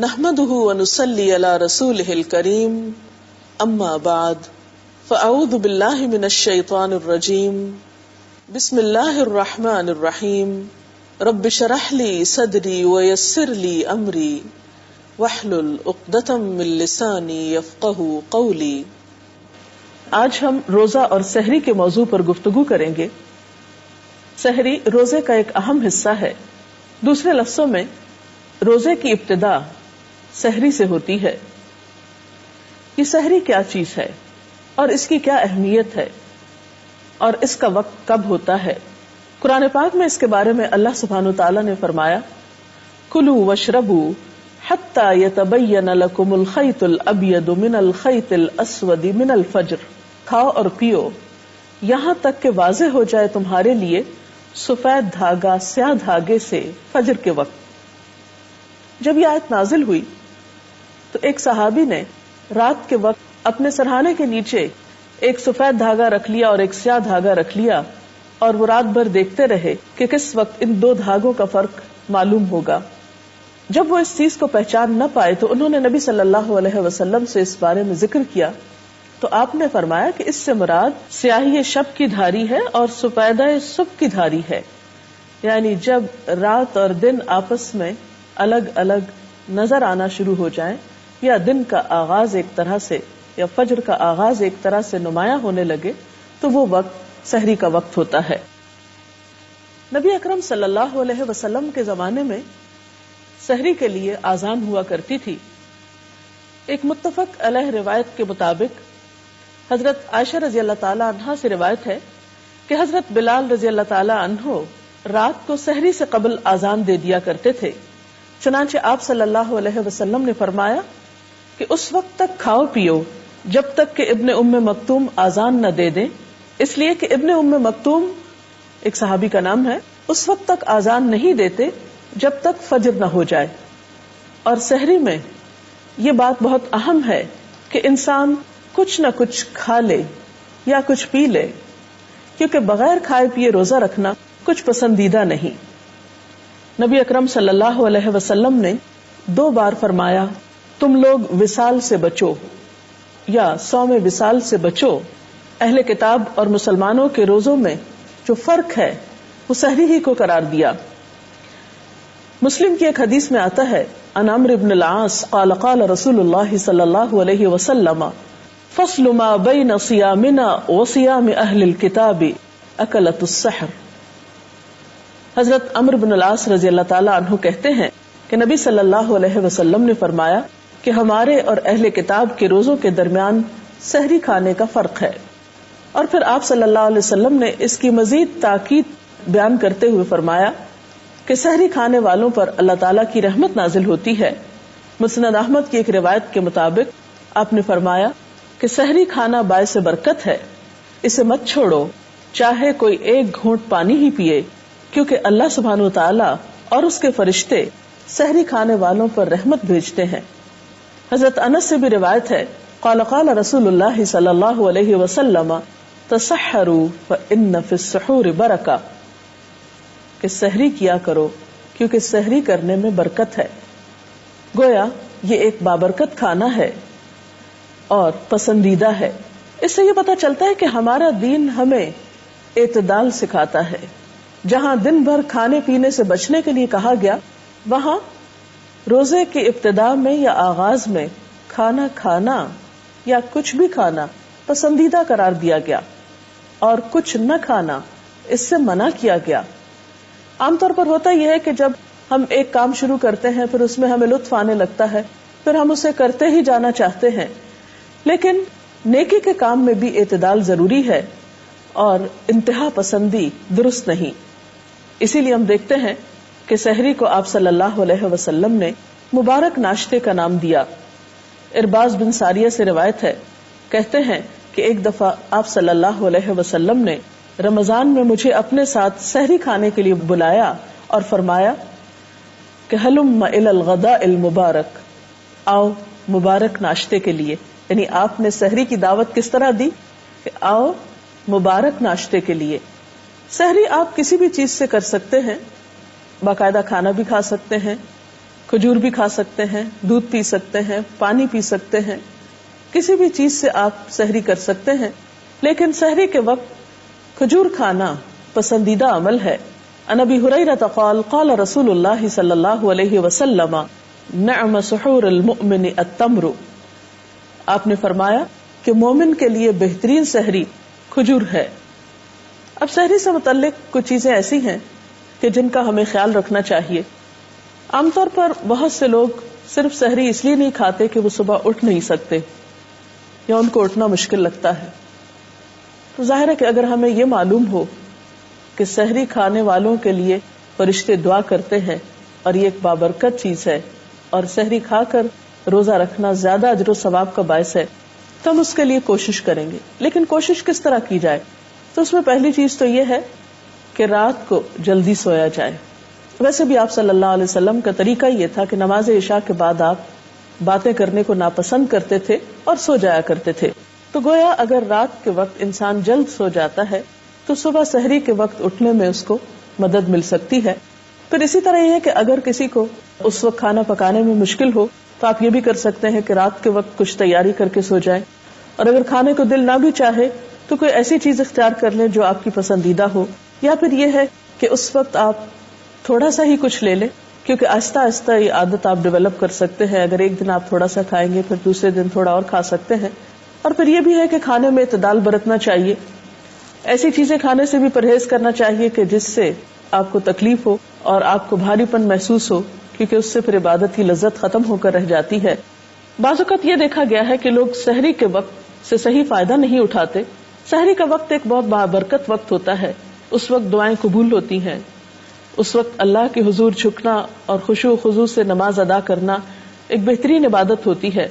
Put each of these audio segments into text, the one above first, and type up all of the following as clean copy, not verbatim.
نحمده ونصلي على رسوله الكريم اما بعد فاعوذ بالله من الشيطان الرجيم بسم الله الرحمن الرحيم رب اشرح لي صدري ويسر لي امري واحلل عقدة من لساني يفقهوا قولي۔ آج ہم روزہ اور سحری کے موضوع پر گفتگو کریں گے۔ سحری روزے کا ایک اہم حصہ ہے۔ دوسرے لفظوں میں روزے کی ابتدا سحری سے ہوتی ہے۔ یہ سحری کیا چیز ہے اور اس کی کیا اہمیت ہے اور اس کا وقت کب ہوتا ہے؟ قرآن پاک میں اس کے بارے میں اللہ سبحانہ وتعالی نے فرمایا، کلوا واشربوا حتی یتبین لکم الخیط الابیض من الخیط الاسود من الفجر، کھاؤ اور پیو یہاں تک کہ واضح ہو جائے تمہارے لیے سفید دھاگا سیاہ دھاگے سے فجر کے وقت۔ جب یہ آیت نازل ہوئی تو ایک صحابی نے رات کے وقت اپنے سرہانے کے نیچے ایک سفید دھاگا رکھ لیا اور ایک سیاہ دھاگا رکھ لیا، اور وہ رات بھر دیکھتے رہے کہ کس وقت ان دو دھاگوں کا فرق معلوم ہوگا۔ جب وہ اس چیز کو پہچان نہ پائے تو انہوں نے نبی صلی اللہ علیہ وسلم سے اس بارے میں ذکر کیا، تو آپ نے فرمایا کہ اس سے مراد سیاہی شب کی دھاری ہے اور سفیدہ صبح کی دھاری ہے، یعنی جب رات اور دن آپس میں الگ الگ نظر آنا شروع ہو جائیں، یا دن کا آغاز ایک طرح سے یا فجر کا آغاز ایک طرح سے نمایاں ہونے لگے، تو وہ وقت سحری کا وقت ہوتا ہے۔ نبی اکرم صلی اللہ علیہ وسلم کے زمانے میں سحری کے لیے آذان ہوا کرتی تھی۔ ایک متفق علیہ روایت کے مطابق حضرت عائشہ رضی اللہ تعالی عنہا سے روایت ہے کہ حضرت بلال رضی اللہ تعالی عنہ رات کو سحری سے قبل آذان دے دیا کرتے تھے، چنانچہ آپ صلی اللہ علیہ وسلم نے فرمایا کہ اس وقت تک کھاؤ پیو جب تک کہ ابن ام مکتوم آذان نہ دے دیں، اس لیے کہ ابن ام مکتوم ایک صحابی کا نام ہے، اس وقت تک آذان نہیں دیتے جب تک فجر نہ ہو جائے۔ اور سحری میں یہ بات بہت اہم ہے کہ انسان کچھ نہ کچھ کھا لے یا کچھ پی لے، کیونکہ بغیر کھائے پیے روزہ رکھنا کچھ پسندیدہ نہیں۔ نبی اکرم صلی اللہ علیہ وسلم نے 2 بار فرمایا، تم لوگ وصال سے بچو یا صوم وصال سے بچو۔ اہل کتاب اور مسلمانوں کے روزوں میں جو فرق ہے وہ سحری ہی کو قرار دیا۔ مسلم کی ایک حدیث میں آتا ہے، عن عمرو بن العاص قال قال رسول اللہ صلی اللہ علیہ وسلم فصل ما بین صیامنا وصیام اہل الکتاب اکلۃ السحر۔ حضرت عمرو بن العاص رضی اللہ تعالی عنہ کہتے ہیں کہ نبی صلی اللہ علیہ وسلم نے فرمایا کہ ہمارے اور اہل کتاب کے روزوں کے درمیان سحری کھانے کا فرق ہے۔ اور پھر آپ صلی اللہ علیہ وسلم نے اس کی مزید تاکید بیان کرتے ہوئے فرمایا کہ سحری کھانے والوں پر اللہ تعالیٰ کی رحمت نازل ہوتی ہے۔ مسند احمد کی ایک روایت کے مطابق آپ نے فرمایا کہ سحری کھانا باعث برکت ہے، اسے مت چھوڑو چاہے کوئی ایک گھونٹ پانی ہی پیے، کیونکہ اللہ سبحانہ وتعالیٰ اور اس کے فرشتے سحری کھانے والوں پر رحمت بھیجتے ہیں۔ حضرت انس سے بھی روایت ہے، قال قال رسول اللہ صلی اللہ علیہ وسلم تسحروا فإن فی السحور برکہ، کہ سحری کیا کرو کیونکہ سحری کرنے میں برکت ہے۔ گویا یہ ایک بابرکت کھانا ہے اور پسندیدہ ہے۔ اس سے یہ پتہ چلتا ہے کہ ہمارا دین ہمیں اعتدال سکھاتا ہے۔ جہاں دن بھر کھانے پینے سے بچنے کے لیے کہا گیا، وہاں روزے کی ابتدا میں یا آغاز میں کھانا کھانا یا کچھ بھی کھانا پسندیدہ قرار دیا گیا، اور کچھ نہ کھانا اس سے منع کیا گیا۔ عام طور پر ہوتا یہ ہے کہ جب ہم ایک کام شروع کرتے ہیں پھر اس میں ہمیں لطف آنے لگتا ہے، پھر ہم اسے کرتے ہی جانا چاہتے ہیں، لیکن نیکی کے کام میں بھی اعتدال ضروری ہے اور انتہا پسندی درست نہیں۔ اسی لیے ہم دیکھتے ہیں کہ سحری کو آپ صلی اللہ علیہ وسلم نے مبارک ناشتے کا نام دیا۔ ارباز بن ساریہ سے روایت ہے، کہتے ہیں کہ ایک دفعہ آپ صلی اللہ علیہ وسلم نے رمضان میں مجھے اپنے ساتھ سحری کھانے کے لیے بلایا اور فرمایا کہ ہلم الی الغداء المبارک، آؤ مبارک ناشتے کے لیے۔ یعنی آپ نے سحری کی دعوت کس طرح دی کہ آؤ مبارک ناشتے کے لیے۔ سحری آپ کسی بھی چیز سے کر سکتے ہیں، باقاعدہ کھانا بھی کھا سکتے ہیں، کھجور بھی کھا سکتے ہیں، دودھ پی سکتے ہیں، پانی پی سکتے ہیں، کسی بھی چیز سے آپ سحری کر سکتے ہیں، لیکن سحری کے وقت کھجور کھانا پسندیدہ عمل ہے۔ عن ابی ہریرہ قال قال رسول اللہ صلی اللہ علیہ وسلم نعم سحور المؤمن التمر، آپ نے فرمایا کہ مومن کے لیے بہترین سحری کھجور ہے۔ اب سحری سے متعلق کچھ چیزیں ایسی ہیں کہ جن کا ہمیں خیال رکھنا چاہیے۔ عام طور پر بہت سے لوگ صرف سحری اس لیے نہیں کھاتے کہ وہ صبح اٹھ نہیں سکتے یا ان کو اٹھنا مشکل لگتا ہے، تو ظاہر ہے کہ اگر ہمیں یہ معلوم ہو کہ سحری کھانے والوں کے لیے فرشتے دعا کرتے ہیں اور یہ ایک بابرکت چیز ہے اور سحری کھا کر روزہ رکھنا زیادہ اجر و ثواب کا باعث ہے، تو ہم اس کے لیے کوشش کریں گے۔ لیکن کوشش کس طرح کی جائے؟ تو اس میں پہلی چیز تو یہ ہے کہ رات کو جلدی سویا جائے۔ ویسے بھی آپ صلی اللہ علیہ وسلم کا طریقہ یہ تھا کہ نماز عشاء کے بعد آپ باتیں کرنے کو ناپسند کرتے تھے اور سو جایا کرتے تھے، تو گویا اگر رات کے وقت انسان جلد سو جاتا ہے تو صبح سحری کے وقت اٹھنے میں اس کو مدد مل سکتی ہے۔ پھر اسی طرح یہ ہے کہ اگر کسی کو اس وقت کھانا پکانے میں مشکل ہو تو آپ یہ بھی کر سکتے ہیں کہ رات کے وقت کچھ تیاری کر کے سو جائیں، اور اگر کھانے کو دل نہ بھی چاہے تو کوئی ایسی چیز اختیار کر لیں جو آپ کی پسندیدہ ہو، یا پھر یہ ہے کہ اس وقت آپ تھوڑا سا ہی کچھ لے لیں، کیونکہ آہستہ آہستہ یہ عادت آپ ڈیولپ کر سکتے ہیں۔ اگر ایک دن آپ تھوڑا سا کھائیں گے، پھر دوسرے دن تھوڑا اور کھا سکتے ہیں۔ اور پھر یہ بھی ہے کہ کھانے میں اعتدال برتنا چاہیے، ایسی چیزیں کھانے سے بھی پرہیز کرنا چاہیے کہ جس سے آپ کو تکلیف ہو اور آپ کو بھاری پن محسوس ہو، کیونکہ اس سے پھر عبادت کی لذت ختم ہو کر رہ جاتی ہے۔ بعض اوقات یہ دیکھا گیا ہے کہ لوگ سحری کے وقت سے صحیح فائدہ نہیں اٹھاتے۔ سحری کا وقت ایک بہت بابرکت وقت ہوتا ہے، اس وقت دعائیں قبول ہوتی ہیں، اس وقت اللہ کے حضور جھکنا اور خشوع و خضوع سے نماز ادا کرنا ایک بہترین عبادت ہوتی ہے۔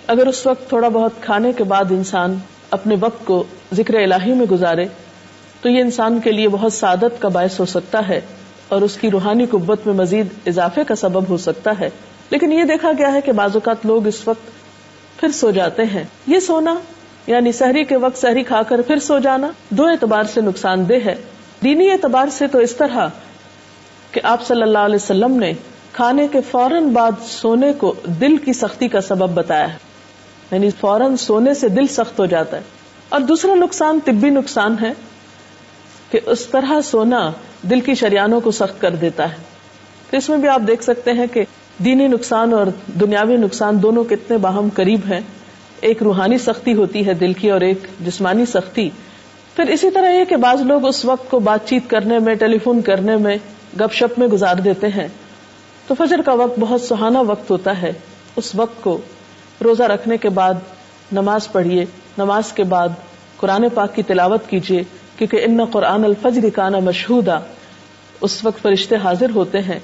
اگر اس وقت تھوڑا بہت کھانے کے بعد انسان اپنے وقت کو ذکر الہی میں گزارے تو یہ انسان کے لیے بہت سعادت کا باعث ہو سکتا ہے اور اس کی روحانی قوت میں مزید اضافے کا سبب ہو سکتا ہے۔ لیکن یہ دیکھا گیا ہے کہ بعض اوقات لوگ اس وقت پھر سو جاتے ہیں۔ یہ سونا یعنی سحری کے وقت سحری کھا کر پھر سو جانا دو اعتبار سے نقصان دہ ہے۔ دینی اعتبار سے تو اس طرح کہ آپ صلی اللہ علیہ وسلم نے کھانے کے فوراً بعد سونے کو دل کی سختی کا سبب بتایا ہے، یعنی فوراً سونے سے دل سخت ہو جاتا ہے۔ اور دوسرا نقصان طبی نقصان ہے کہ اس طرح سونا دل کی شریانوں کو سخت کر دیتا ہے۔ تو اس میں بھی آپ دیکھ سکتے ہیں کہ دینی نقصان اور دنیاوی نقصان دونوں کتنے باہم قریب ہیں۔ ایک روحانی سختی ہوتی ہے دل کی اور ایک جسمانی سختی۔ پھر اسی طرح یہ کہ بعض لوگ اس وقت کو بات چیت کرنے میں، ٹیلی فون کرنے میں، گپ شپ میں گزار دیتے ہیں، تو فجر کا وقت بہت سہانا وقت ہوتا ہے۔ اس وقت کو روزہ رکھنے کے بعد نماز پڑھیے، نماز کے بعد قرآن پاک کی تلاوت کیجیے، کیونکہ ان قرآن الفجر کان مشہودا، اس وقت فرشتے حاضر ہوتے ہیں۔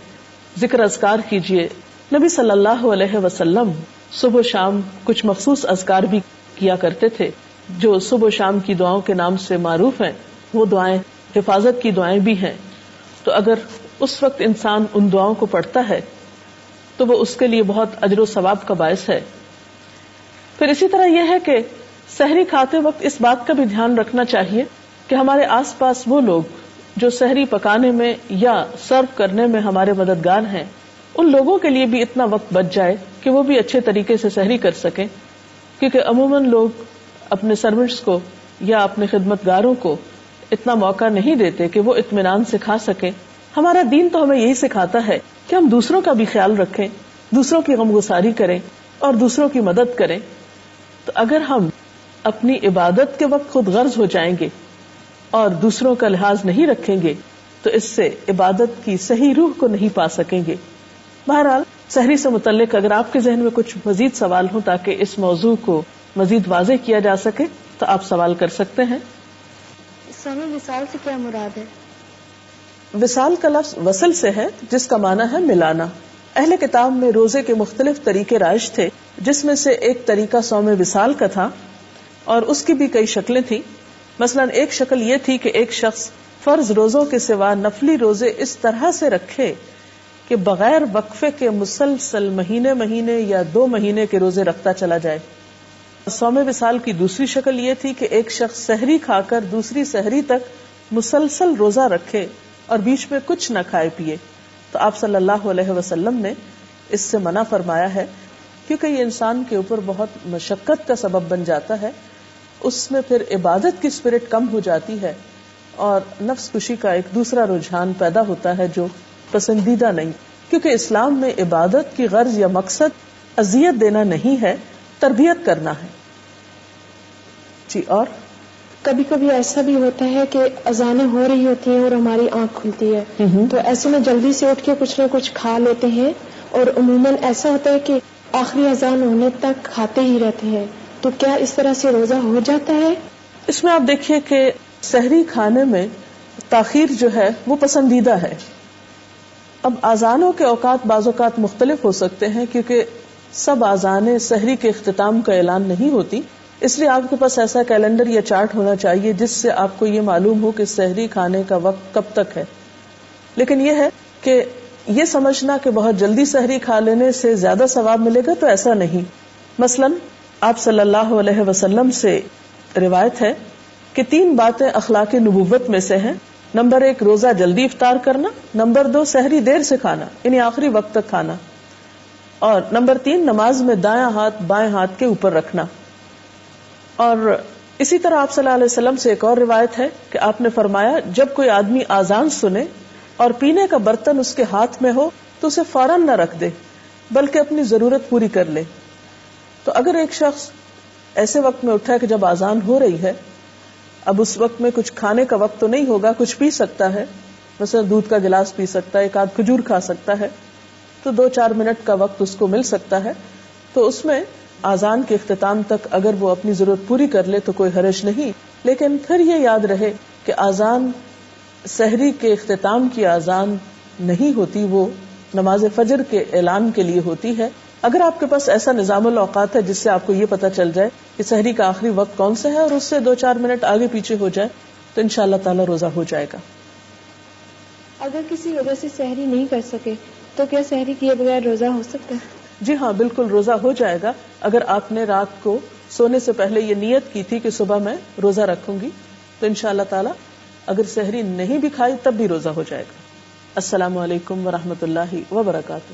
ذکر اذکار کیجیے۔ نبی صلی اللہ علیہ وسلم صبح و شام کچھ مخصوص اذکار بھی کیا کرتے تھے جو صبح و شام کی دعاؤں کے نام سے معروف ہیں۔ وہ دعائیں حفاظت کی دعائیں بھی ہیں، تو اگر اس وقت انسان ان دعاؤں کو پڑھتا ہے تو وہ اس کے لیے بہت اجر و ثواب کا باعث ہے۔ پھر اسی طرح یہ ہے کہ سحری کھاتے وقت اس بات کا بھی دھیان رکھنا چاہیے کہ ہمارے آس پاس وہ لوگ جو سحری پکانے میں یا سرو کرنے میں ہمارے مددگار ہیں، ان لوگوں کے لیے بھی اتنا وقت بچ جائے کہ وہ بھی اچھے طریقے سے سحری کر سکیں، کیونکہ عموماً لوگ اپنے سرونٹس کو یا اپنے خدمتگاروں کو اتنا موقع نہیں دیتے کہ وہ اطمینان سے کھا سکیں۔ ہمارا دین تو ہمیں یہی سکھاتا ہے کہ ہم دوسروں کا بھی خیال رکھیں، دوسروں کی غمگساری کریں اور دوسروں کی مدد کریں۔ تو اگر ہم اپنی عبادت کے وقت خود غرض ہو جائیں گے اور دوسروں کا لحاظ نہیں رکھیں گے تو اس سے عبادت کی صحیح روح کو نہیں پا سکیں گے۔ بہرحال سحری سے متعلق اگر آپ کے ذہن میں کچھ مزید سوال ہوں تاکہ اس موضوع کو مزید واضح کیا جا سکے تو آپ سوال کر سکتے ہیں۔ اسلامی وصال سے کیا مراد ہے؟ وصال کا لفظ وصل سے ہے جس کا معنی ہے ملانا۔ اہل کتاب میں روزے کے مختلف طریقے رائج تھے، جس میں سے ایک طریقہ صوم وصال کا تھا اور اس کی بھی کئی شکلیں تھیں۔ مثلا ایک شکل یہ تھی کہ ایک شخص فرض روزوں کے سوا نفلی روزے اس طرح سے رکھے کہ بغیر وقفے کے مسلسل مہینے یا 2 مہینے کے روزے رکھتا چلا جائے۔ صوم وصال کی دوسری شکل یہ تھی کہ ایک شخص سحری کھا کر دوسری سحری تک مسلسل روزہ رکھے اور بیچ میں کچھ نہ کھائے پیے۔ تو آپ صلی اللہ علیہ وسلم نے اس سے منع فرمایا ہے، کیونکہ یہ انسان کے اوپر بہت مشقت کا سبب بن جاتا ہے، اس میں پھر عبادت کی اسپرٹ کم ہو جاتی ہے اور نفس کشی کا ایک دوسرا رجحان پیدا ہوتا ہے جو پسندیدہ نہیں، کیونکہ اسلام میں عبادت کی غرض یا مقصد اذیت دینا نہیں ہے، تربیت کرنا ہے. جی. اور کبھی کبھی ایسا بھی ہوتا ہے کہ اذانیں ہو رہی ہوتی ہیں اور ہماری آنکھ کھلتی ہے، تو ایسے میں جلدی سے اٹھ کے کچھ نہ کچھ کھا لیتے ہیں، اور عموماً ایسا ہوتا ہے کہ آخری اذان ہونے تک کھاتے ہی رہتے ہیں، تو کیا اس طرح سے روزہ ہو جاتا ہے؟ اس میں آپ دیکھیے کہ سحری کھانے میں تاخیر جو ہے وہ پسندیدہ ہے. اب آذانوں کے اوقات بعض اوقات مختلف ہو سکتے ہیں، کیونکہ سب آذانیں سحری کے اختتام کا اعلان نہیں ہوتی، اس لیے آپ کے پاس ایسا کیلنڈر یا چارٹ ہونا چاہیے جس سے آپ کو یہ معلوم ہو کہ سحری کھانے کا وقت کب تک ہے. لیکن یہ ہے کہ یہ سمجھنا کہ بہت جلدی سحری کھا لینے سے زیادہ ثواب ملے گا تو ایسا نہیں. مثلا آپ صلی اللہ علیہ وسلم سے روایت ہے کہ 3 باتیں اخلاق نبوت میں سے ہیں. نمبر 1 روزہ جلدی افطار کرنا، نمبر 2 سحری دیر سے کھانا یعنی آخری وقت تک کھانا، اور نمبر 3 نماز میں دایاں ہاتھ بائیں ہاتھ کے اوپر رکھنا. اور اسی طرح آپ صلی اللہ علیہ وسلم سے ایک اور روایت ہے کہ آپ نے فرمایا جب کوئی آدمی آذان سنے اور پینے کا برتن اس کے ہاتھ میں ہو تو اسے فوراً نہ رکھ دے بلکہ اپنی ضرورت پوری کر لے. تو اگر ایک شخص ایسے وقت میں اٹھا کہ جب آذان ہو رہی ہے، اب اس وقت میں کچھ کھانے کا وقت تو نہیں ہوگا، کچھ پی سکتا ہے، مثلا دودھ کا گلاس پی سکتا ہے، ایک آدھ کھجور کھا سکتا ہے، تو 2-4 منٹ کا وقت اس کو مل سکتا ہے، تو اس میں آذان کے اختتام تک اگر وہ اپنی ضرورت پوری کر لے تو کوئی حرج نہیں. لیکن پھر یہ یاد رہے کہ آذان سحری کے اختتام کی آذان نہیں ہوتی، وہ نماز فجر کے اعلان کے لیے ہوتی ہے. اگر آپ کے پاس ایسا نظام الاوقات ہے جس سے آپ کو یہ پتا چل جائے کہ سحری کا آخری وقت کون سا ہے اور اس سے 2-4 منٹ آگے پیچھے ہو جائے تو انشاءاللہ تعالی روزہ ہو جائے گا. اگر کسی وجہ سے سحری نہیں کر سکے تو کیا سحری کیے بغیر روزہ ہو سکتا ہے؟ جی ہاں، بالکل روزہ ہو جائے گا. اگر آپ نے رات کو سونے سے پہلے یہ نیت کی تھی کہ صبح میں روزہ رکھوں گی تو انشاءاللہ تعالی اگر سحری نہیں بھی کھائی تب بھی روزہ ہو جائے گا. السلام علیکم ورحمۃ اللہ وبرکاتہ.